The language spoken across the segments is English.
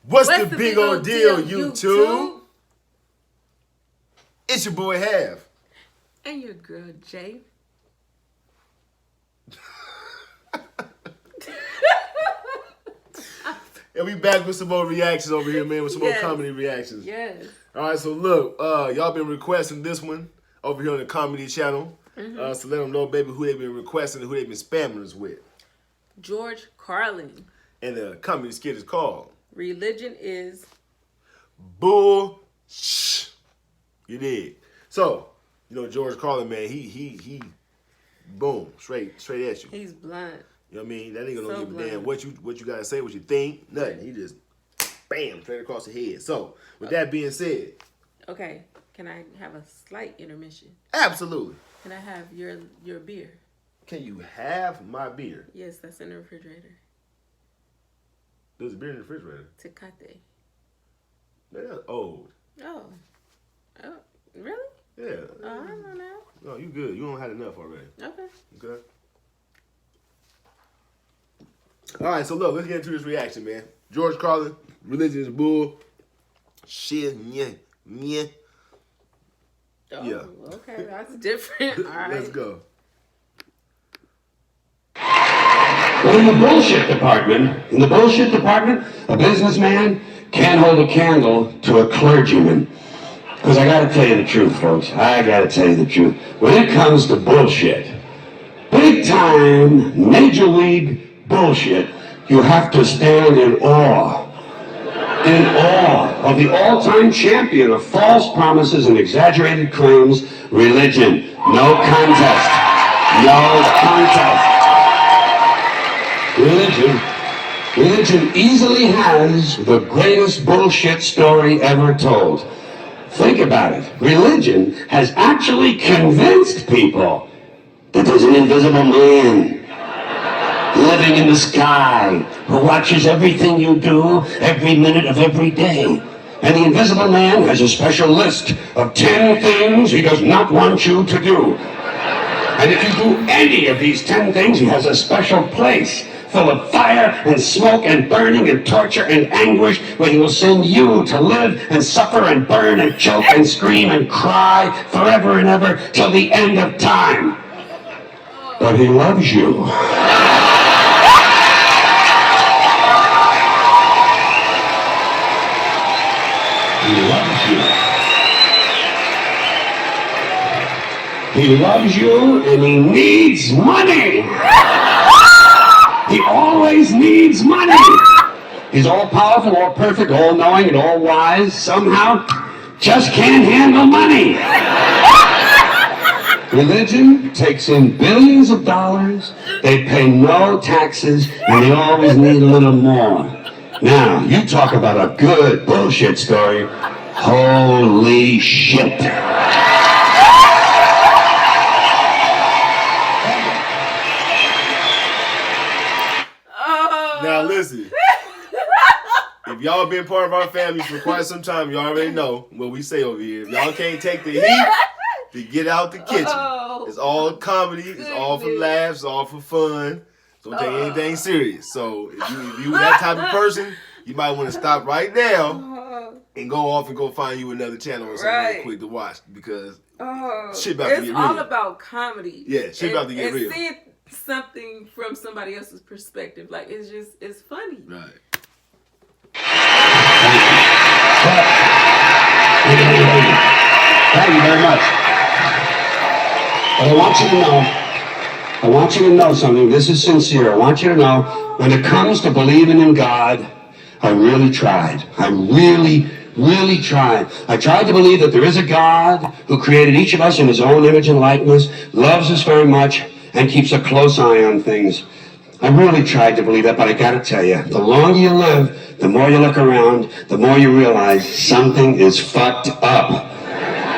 What's the big old deal, YouTube? It's your boy Half. And your girl Jay. And we back with some more reactions over here, man, with some more comedy reactions. Yes. All right, so look, y'all been requesting this one over here on the comedy channel. So let them know, baby, who they been requesting and who they been spamming us with. George Carlin. And the comedy skit is called Religion is Bullshit. You did. So, you know, George Carlin, man, he boom, straight at you. He's blunt. You know what I mean? That nigga don't give a damn what you gotta say, what you think, nothing. He just bam, straight across the head. So, with that being said. Okay, can I have a slight intermission? Absolutely. Can I have your beer? Can you have my beer? Yes, that's in the refrigerator. There's a beer in the refrigerator. Tecate. That's old. Oh, really? Yeah. Oh, I don't know now. No, you good. You don't have enough already. Okay. All right, so look, let's get into this reaction, man. George Carlin, religion is bull. Shit, yeah. Oh, yeah. Okay, that's different. All right. Let's go. But in the bullshit department, a businessman can't hold a candle to a clergyman. Because I gotta tell you the truth, folks. When it comes to bullshit, big time, major league bullshit, you have to stand in awe of the all-time champion of false promises and exaggerated claims, religion. No contest. Religion easily has the greatest bullshit story ever told. Think about it. Religion has actually convinced people that there's an invisible man living in the sky who watches everything you do every minute of every day. And the invisible man has a special list of 10 things he does not want you to do. And if you do any of these 10 things, he has a special place full of fire and smoke and burning and torture and anguish where he will send you to live and suffer and burn and choke and scream and cry forever and ever till the end of time. But he loves you. He loves you and he needs money. He always needs money. He's all powerful, all perfect, all knowing, and all wise. Somehow, just can't handle money. Religion takes in billions of dollars. They pay no taxes, and they always need a little more. Now, you talk about a good bullshit story. Holy shit. Now listen, if y'all been part of our family for quite some time, y'all already know what we say over here. If y'all can't take the heat, to get out the kitchen. It's all comedy, it's all for laughs, it's all for fun. So don't take anything serious. So if you that type of person, you might want to stop right now and go off and go find you another channel or something real quick to watch, because shit about to get real. It's all about comedy. Yeah, shit about to get real. Seeing something from somebody else's perspective, like it's funny. Right. Thank you very much. But I want you to know something. This is sincere. I want you to know, when it comes to believing in God, I really tried. I really tried. I tried to believe that there is a God who created each of us in his own image and likeness, loves us very much, and keeps a close eye on things. I really tried to believe that, but I gotta tell you, the longer you live, the more you look around, the more you realize something is fucked up.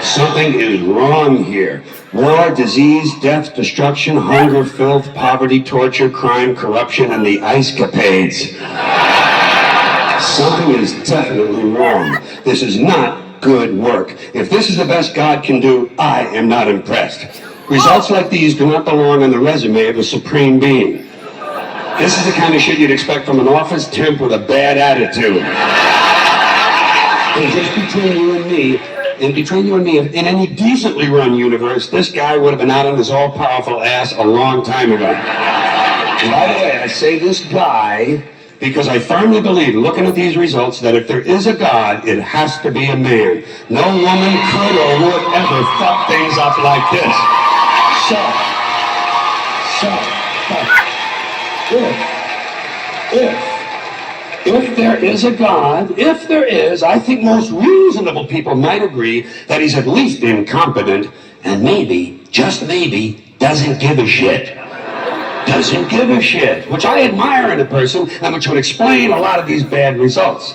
Something is wrong here. War, disease, death, destruction, hunger, filth, poverty, torture, crime, corruption, and the ice capades. Something is definitely wrong. This is not good work. If this is the best God can do, I am not impressed. Results like these do not belong on the resume of a supreme being. This is the kind of shit you'd expect from an office temp with a bad attitude. And just between you and me, in any decently run universe, this guy would have been out on his all-powerful ass a long time ago. And by the way, I say this guy because I firmly believe, looking at these results, that if there is a God, it has to be a man. No woman could or would ever fuck things up like this. If there is a God, if there is, I think most reasonable people might agree that he's at least incompetent and maybe, just maybe, doesn't give a shit. Doesn't give a shit, which I admire in a person and which would explain a lot of these bad results.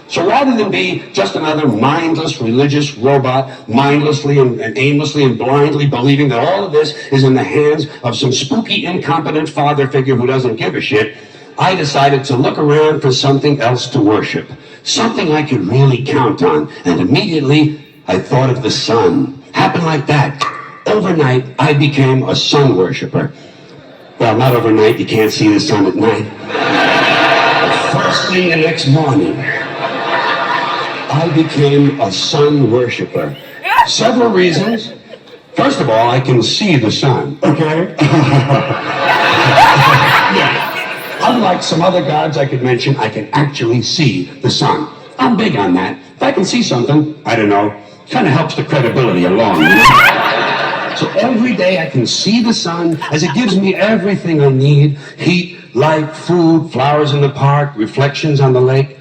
So rather than be just another mindless religious robot, mindlessly and aimlessly and blindly believing that all of this is in the hands of some spooky, incompetent father figure who doesn't give a shit, I decided to look around for something else to worship, something I could really count on, and immediately I thought of the sun. Happened like that. Overnight, I became a sun worshiper. Well, not overnight, you can't see the sun at night. But first thing the next morning, I became a sun worshiper. Several reasons. First of all, I can see the sun, okay? Yeah. Unlike some other gods I could mention, I can actually see the sun. I'm big on that. If I can see something, I don't know, kind of helps the credibility along. You know? So every day I can see the sun as it gives me everything I need. Heat, light, food, flowers in the park, reflections on the lake,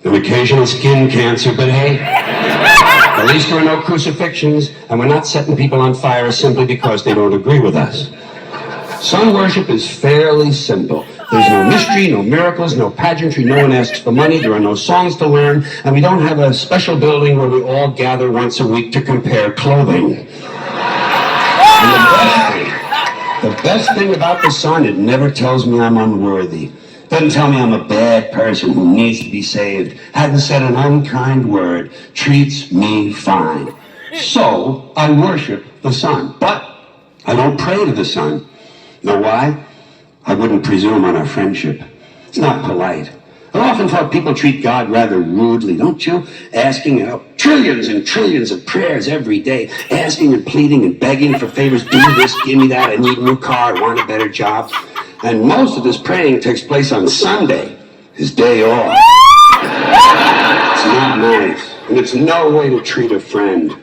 an occasional skin cancer, but hey, at least there are no crucifixions and we're not setting people on fire simply because they don't agree with us. Sun worship is fairly simple. There's no mystery, no miracles, no pageantry, no one asks for money, there are no songs to learn, and we don't have a special building where we all gather once a week to compare clothing. And the best thing about the sun, it never tells me I'm unworthy. Doesn't tell me I'm a bad person who needs to be saved. Hasn't said an unkind word. Treats me fine. So, I worship the sun. But I don't pray to the sun. Know why? I wouldn't presume on our friendship. It's not polite. I've often thought people treat God rather rudely, don't you? Asking trillions and trillions of prayers every day, asking and pleading and begging for favors. Do this, give me that, I need a new car, I want a better job. And most of this praying takes place on Sunday, his day off. It's not nice, and it's no way to treat a friend.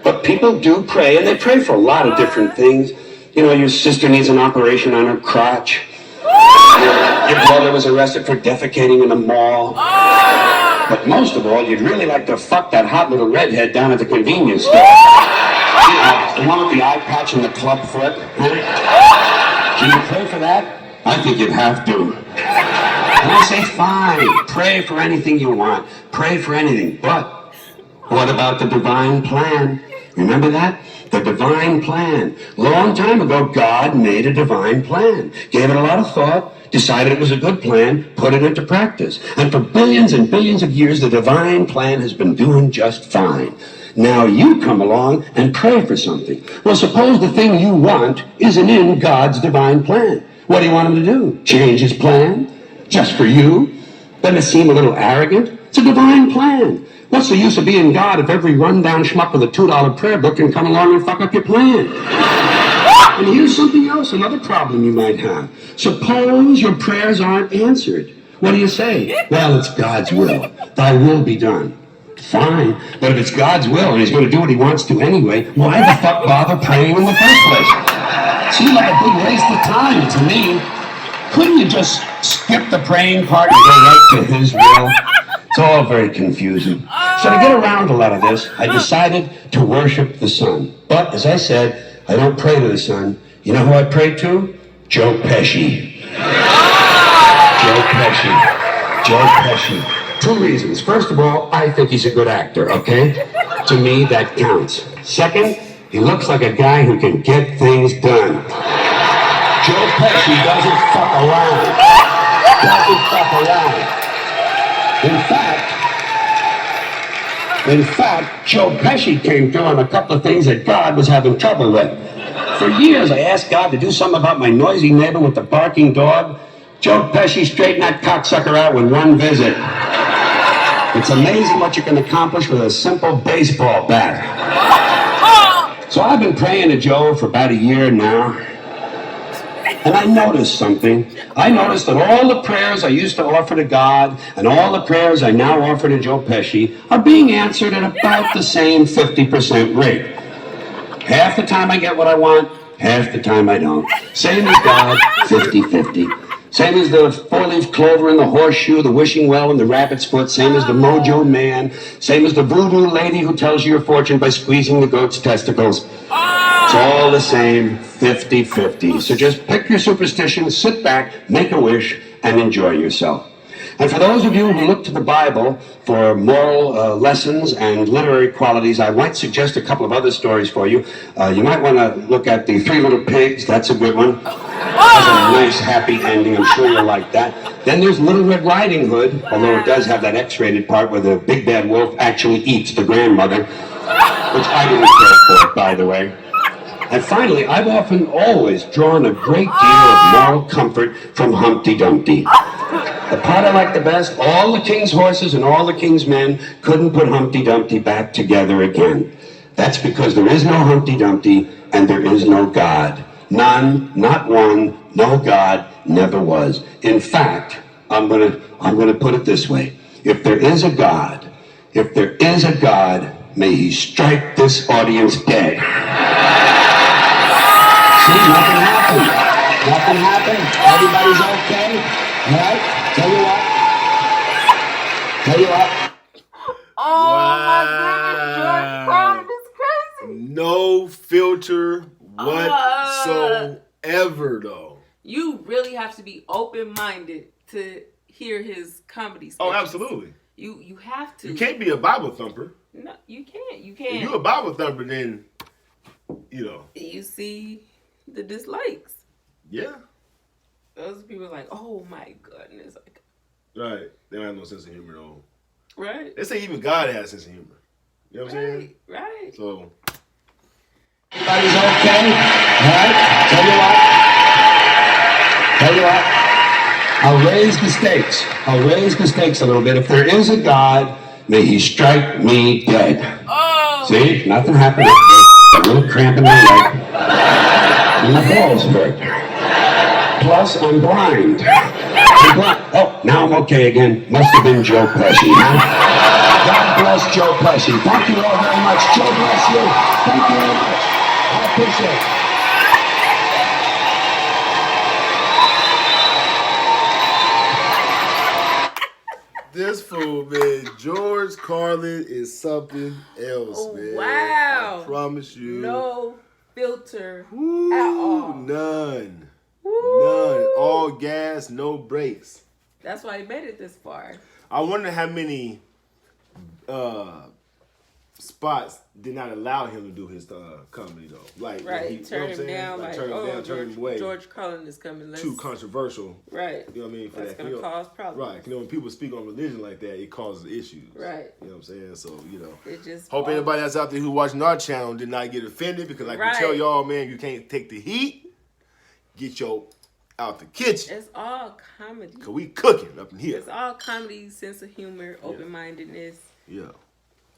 But people do pray, and they pray for a lot of different things. You know, your sister needs an operation on her crotch. Your brother was arrested for defecating in the mall. But most of all, you'd really like to fuck that hot little redhead down at the convenience store. You know, the one with the eye patch and the club foot. Can you pray for that? I think you'd have to. And I say, fine, pray for anything you want. Pray for anything. But what about the divine plan? Remember that? The divine plan. Long time ago, God made a divine plan. Gave it a lot of thought, decided it was a good plan, put it into practice. And for billions and billions of years, the divine plan has been doing just fine. Now you come along and pray for something. Well, suppose the thing you want isn't in God's divine plan. What do you want him to do? Change his plan? Just for you? Doesn't it seem a little arrogant? It's a divine plan. What's the use of being God if every rundown schmuck with a $2 prayer book can come along and fuck up your plan? And here's something else, another problem you might have. Suppose your prayers aren't answered. What do you say? Well, it's God's will. Thy will be done. Fine, but if it's God's will and he's going to do what he wants to anyway, why the fuck bother praying in the first place? Seems like a big waste of time to me. Couldn't you just skip the praying part and go right to his will? It's all very confusing. So to get around a lot of this, I decided to worship the sun. But as I said, I don't pray to the sun. You know who I pray to? Joe Pesci. Joe Pesci. Joe Pesci. 2 reasons. First of all, I think he's a good actor, okay? To me, that counts. Second, he looks like a guy who can get things done. Joe Pesci doesn't fuck around. Doesn't fuck around. In fact, Joe Pesci came through on a couple of things that God was having trouble with. For years, I asked God to do something about my noisy neighbor with the barking dog. Joe Pesci straightened that cocksucker out with one visit. The It's amazing what you can accomplish with a simple baseball bat. So I've been praying to Joe for about a year now. And I noticed something. I noticed that all the prayers I used to offer to God and all the prayers I now offer to Joe Pesci are being answered at about the same 50% rate. Half the time I get what I want, half the time I don't. Same as God, 50-50. Same as the four-leaf clover and the horseshoe, the wishing well and the rabbit's foot. Same as the mojo man. Same as the voodoo lady who tells you your fortune by squeezing the goat's testicles. It's all the same, 50-50. So just pick your superstition, sit back, make a wish, and enjoy yourself. And for those of you who look to the Bible for moral lessons and literary qualities, I might suggest a couple of other stories for you. You might want to look at The Three Little Pigs. That's a good one. Has a nice, happy ending. I'm sure you'll like that. Then there's Little Red Riding Hood, although it does have that X-rated part where the big bad wolf actually eats the grandmother, which I didn't care for, by the way. And finally, I've often always drawn a great deal of moral comfort from Humpty Dumpty. The part I like the best, all the king's horses and all the king's men couldn't put Humpty Dumpty back together again. That's because there is no Humpty Dumpty and there is no God. None, not one, no God, never was. In fact, I'm gonna put it this way. If there is a God, may he strike this audience dead. See, nothing happened. Nothing happened. Everybody's okay. All right? Tell you what. Oh my goodness, George Carlin is crazy. No filter whatsoever, though. You really have to be open-minded to hear his comedy sketches. Oh, absolutely. You have to. You can't be a Bible thumper. No, you can't. You can't. If you're a Bible thumper, then, you know. You see the dislikes. Yeah. Those people are like, oh my goodness. Like, right. They don't have no sense of humor, though. Right. They say even God has a sense of humor. You know what I'm saying? Right. So. Everybody's okay? All right? Tell you what. I'll raise the stakes a little bit. If there is a God, may he strike me dead. Oh. See? Nothing happened. A little cramp in my leg. And my balls hurt. Plus, I'm blind. Oh, now I'm okay again. Must have been Joe Pesci, huh? God bless Joe Pesci. Thank you all very much. Joe bless you. Thank you very much. I appreciate it. This fool, man, George Carlin is something else, man. Wow. I promise you. No filter at all. None. Woo. None. All gas, no brakes. That's why he made it this far. I wonder how many spots did not allow him to do his comedy, though. Like, right, turn him down, like, turn him down, turn him away. George Carlin is coming. Too controversial. Right. You know what I mean? That's going to cause problems. Right. You know, when people speak on religion like that, it causes issues. Right. You know what I'm saying? So, you know. It just hope anybody that's out there who watching our channel did not get offended, because like we tell y'all, man, you can't take the heat. Get your out the kitchen. It's all comedy. Because we cooking up in here. It's all comedy, sense of humor, open-mindedness. Yeah.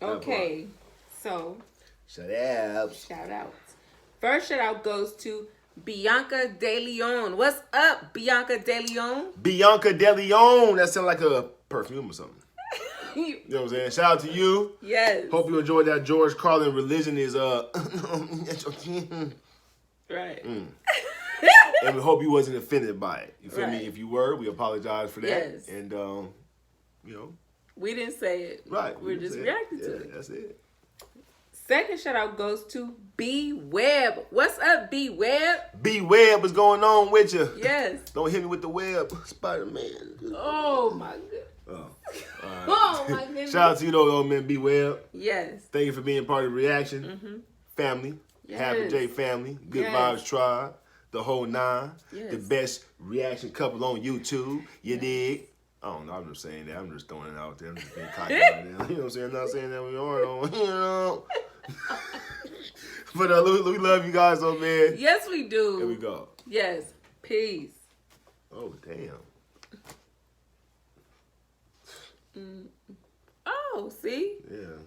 Okay. So, shout out. First shout out goes to Bianca De Leon. What's up, Bianca De Leon? Bianca De Leon. That sounds like a perfume or something. You know what I'm saying? Shout out to you. Yes. Hope you enjoyed that George Carlin religion is right. And we hope you wasn't offended by it. You feel me? If you were, we apologize for that. Yes. And you know. We didn't say it. Right. We're just reacting to it. That's it. Second shout out goes to B Web. What's up, B Web? B Web, what's going on with you? Yes. Don't hit me with the web, Spider-Man. Oh my goodness. Oh, all right. Oh my goodness. Shout out to you, though, old man B Web. Yes. Thank you for being part of the reaction. Family. Yes. Happy J family. Good Vibes Tribe. The whole 9. Yes. The best reaction couple on YouTube. You dig? I don't know. I'm just saying that. I'm just throwing it out there. I'm just being cocky right now. You know what I'm saying? I'm not saying that we are, though. You know? But we love you guys, though, man. Yes, we do. Here we go. Yes. Peace. Oh, damn. Oh. see? Yeah.